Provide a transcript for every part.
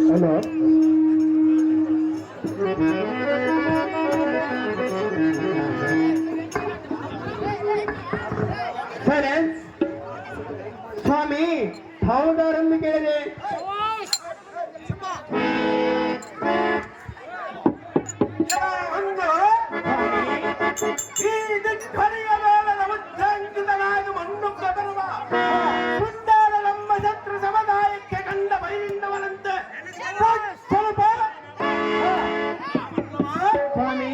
Hello. Silence. ಸ್ವಾಮಿ ಹೌದಾರೆಂದು ಕೇಳಿದೆ. ಈ ದಿಕ್ಕರಿಯ ಮೇಲದ ಮುಚ್ಚಾಂಕಿತನಾಗಿ ಮಣ್ಣು ಕದರುವ ಸುಂದರ ನಮ್ಮ ಶತ್ರು ಸಮುದಾಯಕ್ಕೆ ಕಂಡ ಬೈಲಿಂದವನಂತೆ ಸ್ವಲ್ಪ ಸ್ವಾಮಿ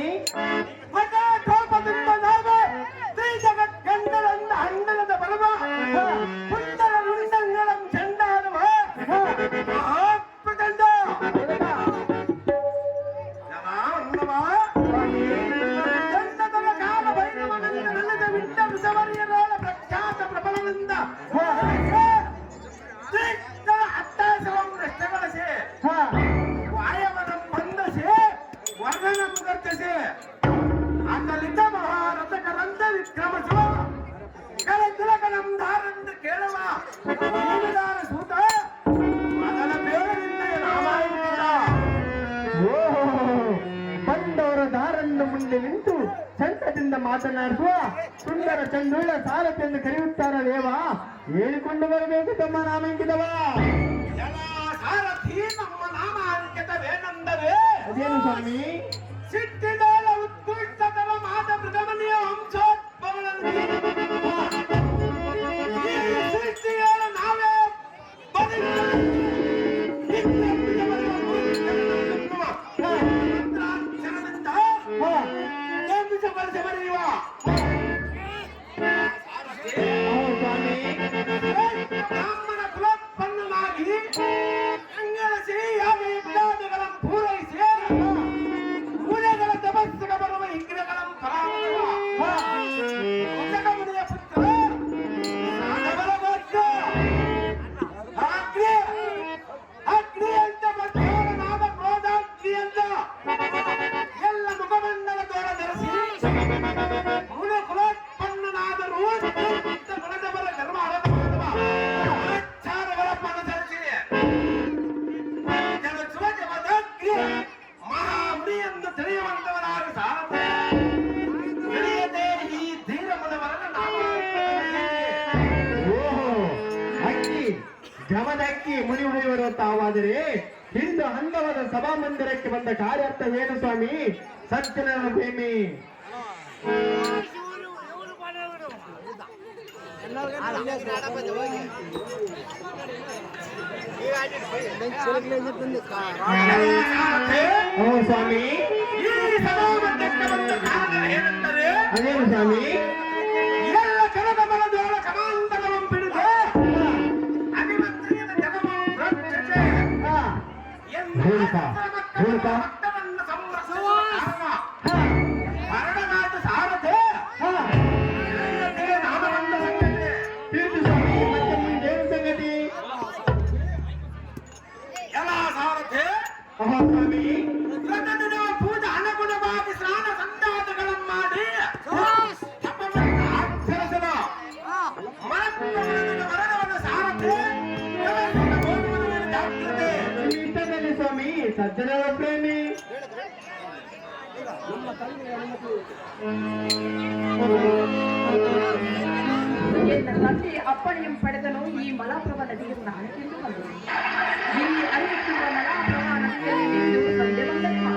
ಮಠ ಕೋಪದಿಂದ ನಾವು ಶ್ರೀ ಜಗತ್ ಕಂಡರಂದ ಹಂಡಲದ ಬರುವ ಸುಂದರ ರುಂಡಂಗಳಂ ಚೆಂಡಾಡುವ ಮಹಾಪ್ರಚಂಡ ಪ್ರಖ್ಯಾತ ಪ್ರಬಲದಿಂದ ಅಟ್ಟಾಸವಂ ರಷ್ಟಗೊಳಿಸಿ ವಾಯವನಂ ಬಂಧಿಸಿ ವರ್ಣನಂ ಗರ್ಜಿಸಿ ಅಕಲಿತ ಮಹಾರಥಕರಂತೆ ವಿಕ್ರಮಿಸುವ ಕಲತಿಲಕನಂ ಧಾರಂದು ಕೇಳುವ ಜೀವದಾರ ಸೂತ ಮೊದಲ ಬೇಡದಿಂದ ರಾಮಾಯಣ ಬಂದವರ ದಾರನ್ನು ಮುಂದೆ ನಿಂತು ಚಂದದಿಂದ ಮಾತನಾಡಿಸುವ ಸುಂದರ ಚಂದುಳ್ಳ ಸಾರಥಿಯನ್ನು ಕರೆಯುತ್ತಾರದೇವ ಹೇಳಿಕೊಂಡು ಬರಬೇಕು ತಮ್ಮ ನಾಮಾಂಕಿತವ ಸಾರಥಿ ನಮ್ಮ ನಾಮಾಂಕಿತವೇನೆಂದರೆ ಅದೇನು ಸ್ವಾಮಿ ಸಿಟ್ಟಿದಾಳ ಉತ್ಕೃಷ್ಟತರ ಮಾತ ಮೃಗಮನೆಯ ವಂಶೋದ್ಭವಗಳನ್ನು ಸೃಷ್ಟಿಯಾಳ ನಾವೇ ಬ್ರಾಹ್ಮಣ ಕುಲೋತ್ಪನ್ನನಾಗಿ ಅಂಗಳಸಿ ಯಾವ ಯಜ್ಞಾದಿಗಳನ್ನು ಪೂರೈಸಿ ಮುನಿಗಳ ತಪಸ್ಸಿಗೆ ಬರುವ ಇಂದ್ರಿಯಗಳನ್ನು ಮುನಿಯ ಪುತ್ರ ಅಗ್ನಿ ಅಂತ ಮಧ್ಯಾಹ್ನನಾದ ಕ್ರೋಧಾಗ್ನಿ ಅಂತ ಎಲ್ಲ ಮುಖಮಂಡಲ ತೋರ ಧರಿಸಿ ಮುನಿ ಮುನಿ ಮುನಿಯವರು ತಾವಾದರೆ ಇಂದು ಅಂದವಾದ ಸಭಾಮಂದಿರಕ್ಕೆ ಬಂದ ಕಾರ್ಯಾರ್ಥ ಏನು ಸ್ವಾಮಿ? ಸಜ್ಜನರ ಪ್ರೇಮಿ. ಓ ಸ್ವಾಮಿ, ಈ ಸಭಾಮಂದಿರಕ್ಕೆ ಬಂದ ಕಾರಣ ಏನೆಂದರೆ ಅದೇನು ಸ್ವಾಮಿ? ಎಲ್ಲ ಕರದ ಮರದೋಳ ಕಮಾಂತರವಂ ಪಿಡಿದು ಅಭಿಮಂತ್ರಿಯದ ಜಗಮಂ ರಕ್ಷತೆ ಹಾ, ಎಂದು ಧೂಳಿಕ, ಧೂಳಿಕ. ಭಕ್ತರನ್ನು ಸಂರಕ್ಷಿಸುವ ಕಾರಣ ಮರಣನಾಥ ಸಾರಥೆ ಹಾ, ಇಲ್ಲದೆ ನಾಮವಂತ ಸಂಗತಿ ತಿಳಿದು ಸ್ವಾಮಿ. ಮತ್ತೆ ಮುಂದೇನು ಸಂಗತಿ? ಎಲ್ಲ ಸಾರಥೆ ಓಹೋ ಸ್ವಾಮಿ, ಪ್ರತಿದಿನ ಪೂಜೆ ಅನುಗುಣವಾಗಿ ಸ್ನಾನ ಸಂಧಾನಗಳನ್ನು ಮಾಡಿ ತಪವನ್ನು ಆಚರಿಸಲು ಮರಣವನ್ನು ಸಾರಥೆ ಎಲ್ಲರನ್ನ ಹೋಗುವುದರ ಮೇಲೆ ಜಾಗೃತೆ. ನಿಮ್ಮ ಇಷ್ಟದಲ್ಲಿ ಸ್ವಾಮಿ, ಸಜ್ಜನರ ಪ್ರೇಮಿ. ಎನ್ನ ತಂದೆ ಅಪ್ಪಣೆಯನ್ನು ಪಡೆದನು ಈ ಮಲಾಪ್ರಭಾ ನದಿಗೆ ಸ್ನಾನಕ್ಕೆಂದು ಬಂದನು. ಇಲ್ಲಿ ಹರಿಯುತ್ತಿರುವ ಮಲಾಪ್ರಭಾ ನದಿಯಲ್ಲಿ ನಿಂತು ಸಂಜೆ ಬಂದನು.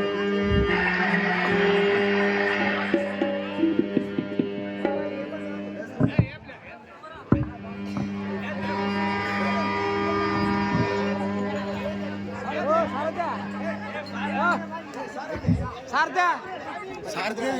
ಸಾರಥೆ